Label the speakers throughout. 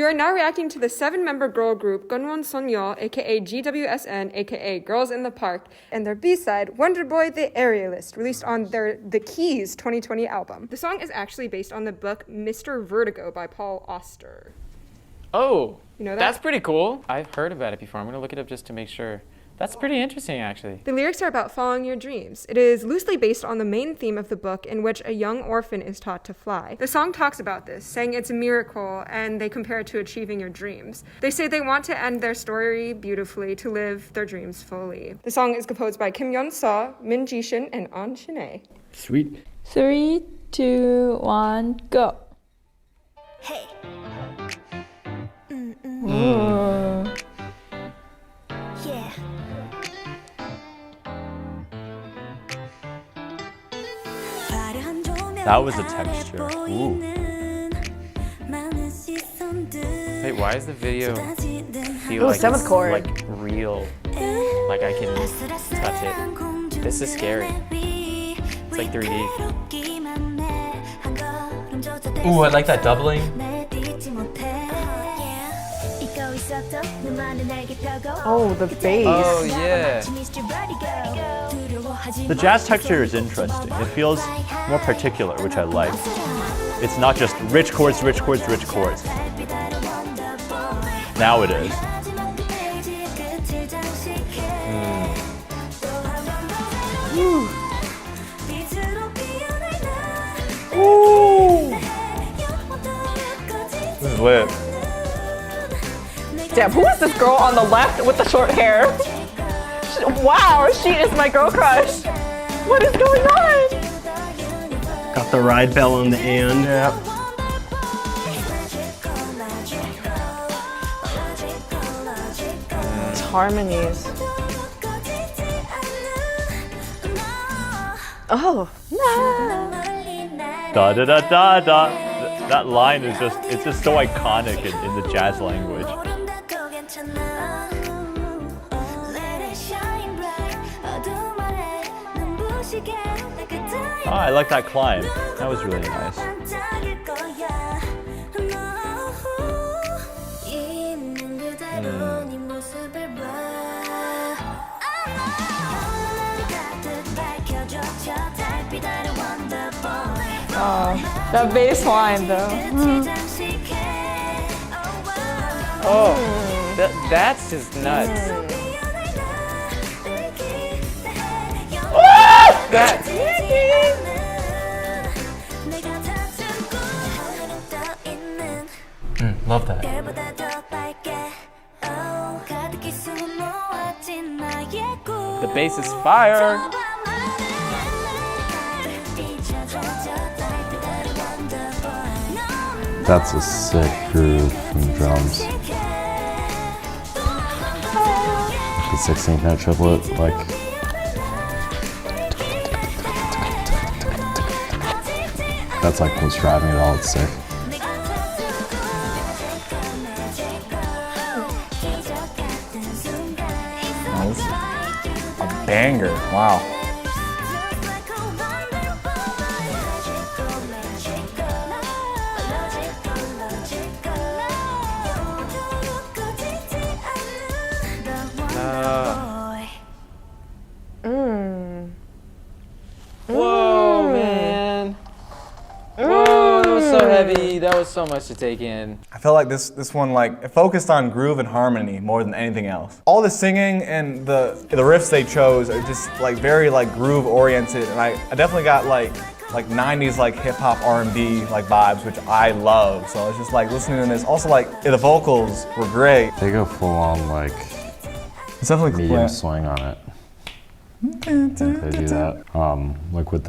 Speaker 1: are now reacting to the 7-member girl group Gunwon Sonyeol, aka GWSN, aka Girls in the Park, and their B-side, Wonder Boy the Aerialist, released on their The Keys 2020 album. The song is actually based on the book Mr. Vertigo by Paul Auster.
Speaker 2: Oh,
Speaker 1: You know that?
Speaker 2: that's pretty cool. I've heard about it before. I'm gonna look it up just to make sure. That's pretty interesting, actually.
Speaker 1: The lyrics are about following your dreams. It is loosely based on the main theme of the book, in which a young orphan is taught to fly. The song talks about this, saying it's a miracle, and they compare it to achieving your dreams. They say they want to end their story beautifully, to live their dreams fully. The song is composed by Kim Yeon-seo, Min Ji-shin, and An Shin-ae.
Speaker 3: Sweet.
Speaker 4: 3, 2, 1, go.
Speaker 5: Hey. Yeah.
Speaker 3: That was a texture. Ooh.
Speaker 2: Wait, why is the video feel
Speaker 6: Oh,
Speaker 2: like
Speaker 6: seventh
Speaker 2: it's,
Speaker 6: chord.
Speaker 2: like real? Like I can touch it. This is scary. It's like 3D.
Speaker 3: Ooh, I like that doubling.
Speaker 6: Oh, the bass.
Speaker 2: Oh yeah.
Speaker 3: The jazz texture is interesting. It feels more particular, which I like. It's not just rich chords, rich chords, rich chords. Now it is. This is lit.
Speaker 6: Damn, who is this girl on the left with the short hair? Wow, she is my girl crush. What is going on?
Speaker 7: Got the ride bell on the and.
Speaker 3: Yep.
Speaker 6: It's harmonies. Oh.
Speaker 3: Da da da da da. That line is it's just so iconic in the jazz language. Oh, I like that climb. That was really nice.
Speaker 4: Oh, that bass line though.
Speaker 2: Oh, that's just nuts. That.
Speaker 3: Love that.
Speaker 2: The bass is fire.
Speaker 8: That's a sick groove from drums. The 16th note triplet, like. That's like what's driving it all, it's sick.
Speaker 2: A banger. Wow. Whoa, man. Whoa, that was so heavy. That was so much to take in.
Speaker 9: I felt like this one, like, it focused on groove and harmony more than anything else. All the singing and the riffs they chose are just like very like groove oriented, and I definitely got like 90s like hip hop R&B like vibes, which I love. So I was just like listening to this. Also like the vocals were great.
Speaker 8: They go full on like
Speaker 9: It's definitely
Speaker 8: medium swing on it. I think they do that. Like with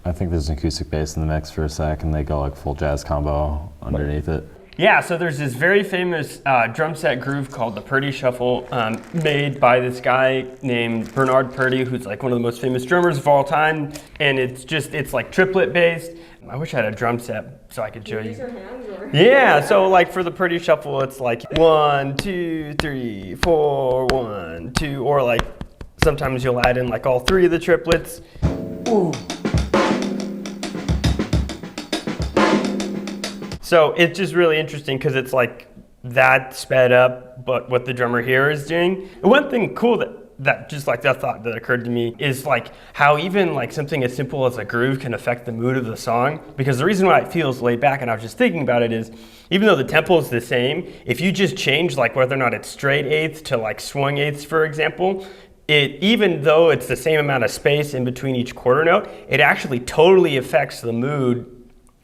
Speaker 8: I think there's an acoustic bass in the mix for a sec, and they go like full jazz combo underneath it.
Speaker 7: Yeah, so there's this very famous drum set groove called the Purdy Shuffle, made by this guy named Bernard Purdy, who's like one of the most famous drummers of all time. And it's like triplet based. I wish I had a drum set so I could show you. Yeah, so like for the Purdy Shuffle, it's like 1, 2, 3, 4, 1, 2, or like sometimes you'll add in like all 3 of the triplets. Ooh. So it's just really interesting because it's like that sped up, but what the drummer here is doing. And one thing cool that just like that thought that occurred to me is like how even like something as simple as a groove can affect the mood of the song. Because the reason why it feels laid back, and I was just thinking about it, is even though the tempo is the same, if you just change like whether or not it's straight eighths to like swung eighths, for example, even though it's the same amount of space in between each quarter note, it actually totally affects the mood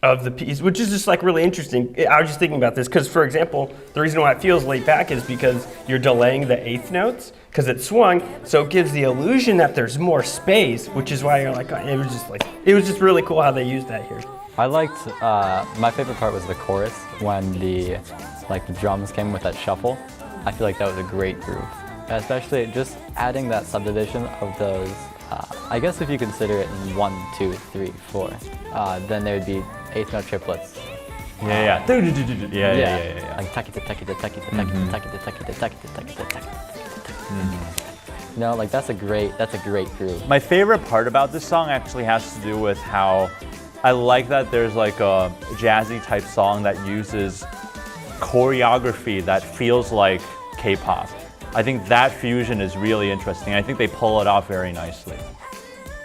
Speaker 7: of the piece, which is just like really interesting. I was just thinking about this because, for example, the reason why it feels laid back is because you're delaying the eighth notes because it's swung, so it gives the illusion that there's more space, which is why you're like, it was just really cool how they used that here.
Speaker 2: I liked, my favorite part was the chorus when the drums came with that shuffle. I feel like that was a great groove. Especially just adding that subdivision of those, I guess if you consider it 1, 2, 3, 4, then there would be eighth note triplets.
Speaker 3: Yeah.
Speaker 2: Like takita takita takita takita takita takita takita takita. No, like that's a great groove.
Speaker 3: My favorite part about this song actually has to do with how I like that there's like a jazzy type song that uses choreography that feels like K-pop. I think that fusion is really interesting. I think they pull it off very nicely.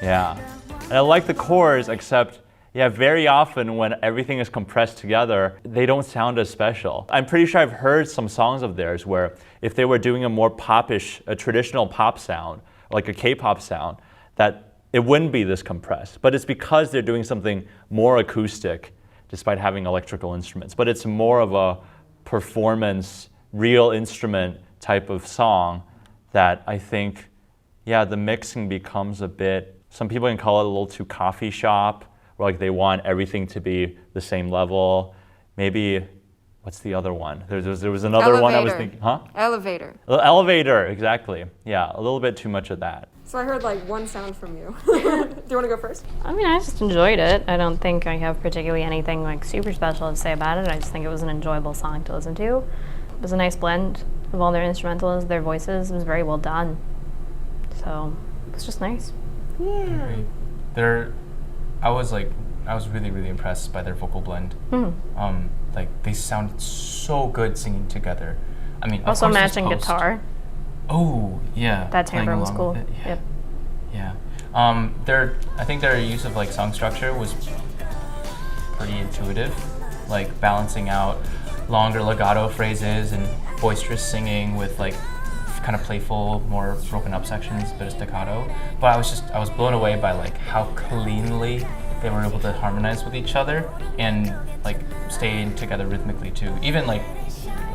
Speaker 3: Yeah. And I like the chorus, except very often when everything is compressed together, they don't sound as special. I'm pretty sure I've heard some songs of theirs where if they were doing a more popish, a traditional pop sound, like a K-pop sound, that it wouldn't be this compressed. But it's because they're doing something more acoustic, despite having electrical instruments. But it's more of a performance, real instrument type of song that I think, the mixing becomes a bit, some people can call it a little too coffee shop, where like they want everything to be the same level. Maybe, what's the other one? There was another one I was thinking,
Speaker 1: Elevator.
Speaker 3: Elevator, exactly. Yeah, a little bit too much of that.
Speaker 1: So I heard like one sound from you. Do you want to go first?
Speaker 10: I mean, I just enjoyed it. I don't think I have particularly anything like super special to say about it. I just think it was an enjoyable song to listen to. It was a nice blend of all their instrumentals, their voices. It was very well done. So it was just nice.
Speaker 1: Yeah.
Speaker 11: I was really, really impressed by their vocal blend. Like they sounded so good singing together. I mean,
Speaker 10: also matching guitar.
Speaker 11: Oh yeah.
Speaker 10: That timbre was cool.
Speaker 11: Yeah. Yep. Yeah. I think their use of like song structure was pretty intuitive, like balancing out longer legato phrases and boisterous singing with like kind of playful, more broken up sections, bit of staccato. But I was blown away by like how cleanly they were able to harmonize with each other and like stay together rhythmically too. Even like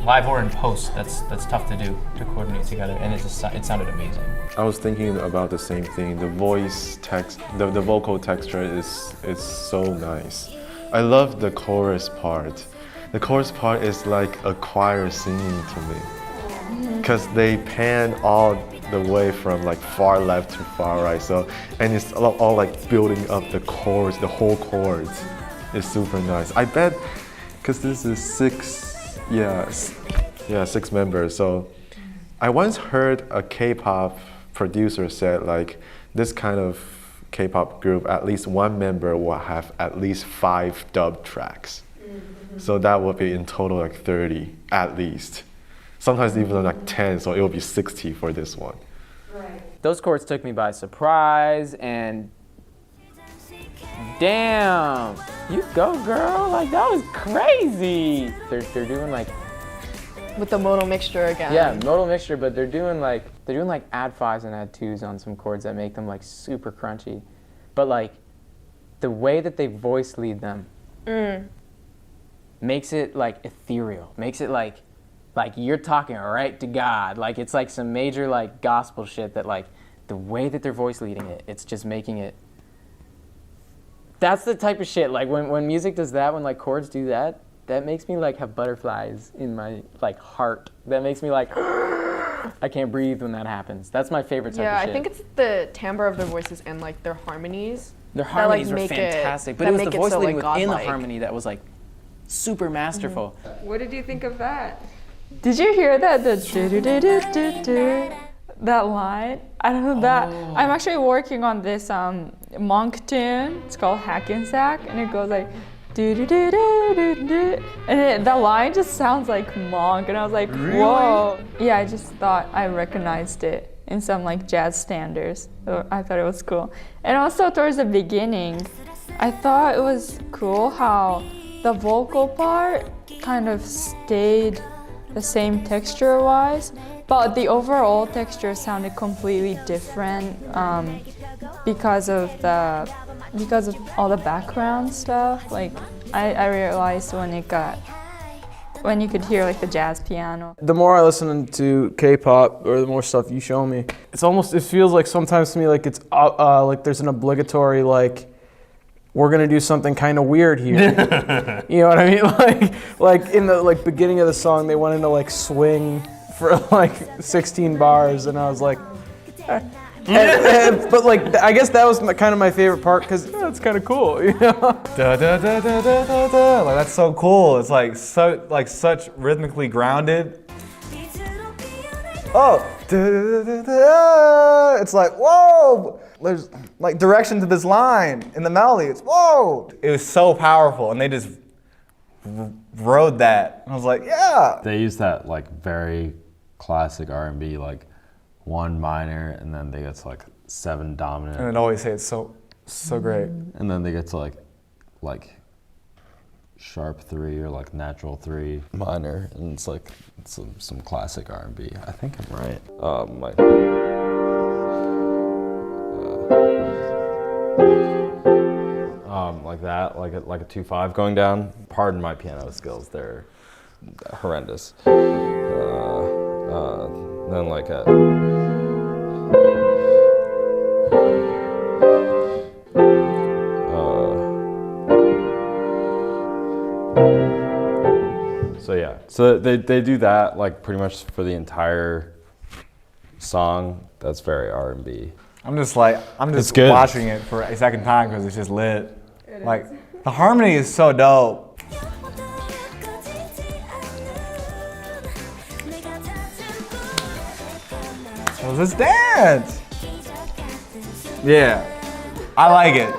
Speaker 11: live or in post, that's tough to do, to coordinate together, and it sounded amazing.
Speaker 12: I was thinking about the same thing. The voice text, the vocal texture is so nice. I love the chorus part. The chorus part is like a choir singing to me, because they pan all the way from like far left to far right. So, and it's all like building up the chords, the whole chords is super nice. I bet, because this is six members. So, I once heard a K-pop producer said like this kind of K-pop group, at least one member will have at least 5 dub tracks. So that would be in total like 30 at least. Sometimes even like 10, so it will be 60 for this one.
Speaker 2: Right. Those chords took me by surprise, and damn, you go girl, like that was crazy. They're doing like
Speaker 4: with the modal mixture again.
Speaker 2: Yeah, modal mixture, but they're doing like add 5s and add 2s on some chords that make them like super crunchy. But like the way that they voice lead them makes it like ethereal, makes it like you're talking right to God. Like it's like some major like gospel shit that like the way that they're voice leading it, it's just making it. That's the type of shit, like when music does that, when like chords do that, that makes me like have butterflies in my like heart. That makes me like I can't breathe when that happens. That's my favorite type of shit.
Speaker 4: Yeah, I think it's the timbre of their voices and like their harmonies.
Speaker 2: Their harmonies were fantastic, but it was the voice leading within the harmony that was like super masterful.
Speaker 1: What did you think of that?
Speaker 4: Did you hear that? That line? I don't know that. I'm actually working on this monk tune. It's called Hackensack, and it goes like
Speaker 13: do do do do do do, and the line just sounds like Monk, and I was like, whoa. Yeah, I just thought I recognized it in some like jazz standards. So I thought it was cool. And also towards the beginning, I thought it was cool how the vocal part kind of stayed the same texture-wise, but the overall texture sounded completely different because of all the background stuff. Like I realized when you could hear like the jazz piano.
Speaker 14: The more I listen to K-pop, or the more stuff you show me, it feels like sometimes to me like it's like there's an obligatory like, we're gonna do something kind of weird here. You know what I mean? Like in the like beginning of the song, they went into like swing for like 16 bars, and I was like, but like I guess that was kind of my favorite part because it's kind of cool, you know?
Speaker 9: Da, da, da, da, da, da, da. Like that's so cool. It's like such rhythmically grounded. Oh, da, da, da, da. It's like whoa. There's like direction to this line in the melody. It's whoa. It was so powerful, and they just rode that. I was like, yeah.
Speaker 8: They use that like very classic R&B, like 1 minor, and then they get to like 7 dominant.
Speaker 9: And it always say it's so great.
Speaker 8: And then they get to like sharp 3 or like natural 3 minor, and it's like some classic R&B. I think I'm right. Like that, like a 2/5 going down. Pardon my piano skills; they're horrendous. Then like a. So yeah, so they do that like pretty much for the entire song. That's very R&B.
Speaker 9: I'm just watching it for a second time because it's just lit. Like the harmony is so dope. So let's dance. Yeah, I like it.